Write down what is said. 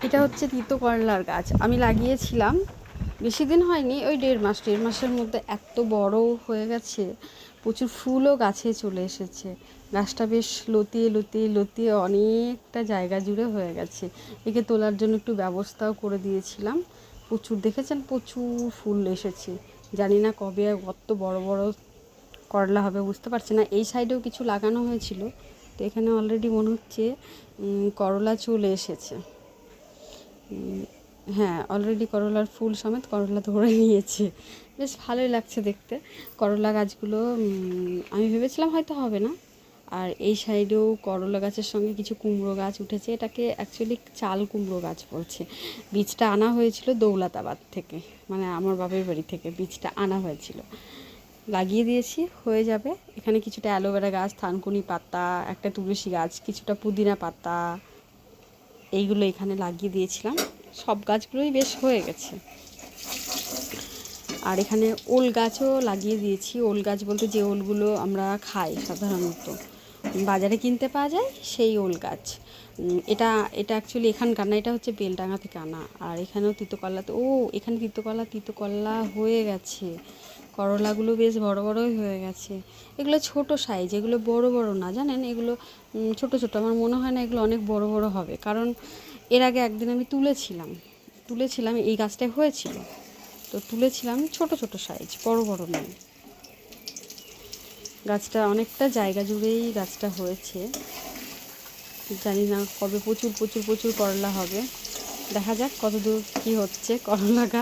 এটা হচ্ছে তিতো করলার গাছ, আমি লাগিয়েছিলাম বেশি দিন হয়নি, ওই 1.5 মাসের মধ্যে এত বড় হয়ে গেছে, প্রচুর ফুলও গাছে চলে এসেছে। গাছটা বেশ লতিয়ে লতিয়ে লতিয়ে অনেকটা জায়গা জুড়ে হয়ে গেছে। একে তোলার জন্য একটু ব্যবস্থাও করে দিয়েছিলাম। প্রচুর দেখেছেন, প্রচুর ফুল এসেছে। জানি না কবে কত বড় বড় করলা হবে বুঝতে পারছি না। এই সাইডেও কিছু লাগানো হয়েছিল, তো এখানে অলরেডি মনে হচ্ছে করলা চলে এসেছে। হ্যাঁ, অলরেডি করলার ফুল সমেত করলা ধরে নিয়েছে। বেশ ভালোই লাগছে দেখতে করলা গাছগুলো। আমি ভেবেছিলাম হয়তো হবে না। আর এই সাইডেও করলা গাছের সঙ্গে কিছু কুমড়ো গাছ উঠেছে। এটাকে অ্যাকচুয়ালি চাল কুমড়ো গাছ বলছে। বীজটা আনা হয়েছিল দৌলতাবাদ থেকে, মানে আমার বাপের বাড়ি থেকে বীজটা আনা হয়েছিল। লাগিয়ে দিয়েছি, হয়ে যাবে। এখানে কিছুটা অ্যালোভেরা গাছ, থানকুনি পাতা, একটা তুলসী গাছ, কিছুটা পুদিনা পাতা, এইগুলো এখানে লাগিয়ে দিয়েছিলাম। সব গাছগুলোই বেশ হয়ে গেছে। আর এখানে ওল গাছও লাগিয়ে দিয়েছি। ওল গাছ বলতে যে ওলগুলো আমরা খাই সাধারণত, বাজারে কিনতে পাওয়া যায় সেই ওল গাছ। এটা এটা অ্যাকচুয়ালি এখানকার না, এটা হচ্ছে বেলডাঙা থেকে আনা। আর এখানেও তিতকলা, তো এখানে তিতকলা হয়ে গেছে। করলাগুলো বেশ বড় বড়ই হয়ে গেছে। এগুলো ছোট সাইজ, এগুলো বড় বড় না জানেন, এগুলো ছোট ছোট। আমার মনে হয় না এগুলো অনেক বড় বড় হবে, কারণ এর আগে একদিন আমি তুলেছিলাম এই গাছটায় হয়েছিল, তো তুলেছিলাম ছোট ছোট সাইজ, বড় বড় নয়। গাছটা অনেকটা জায়গা জুড়েই গাছটা হয়েছে। জানি না কবে প্রচুর প্রচুর প্রচুর করলা হবে, দেখা যাক কতদূর কী হচ্ছে করলা গাছ।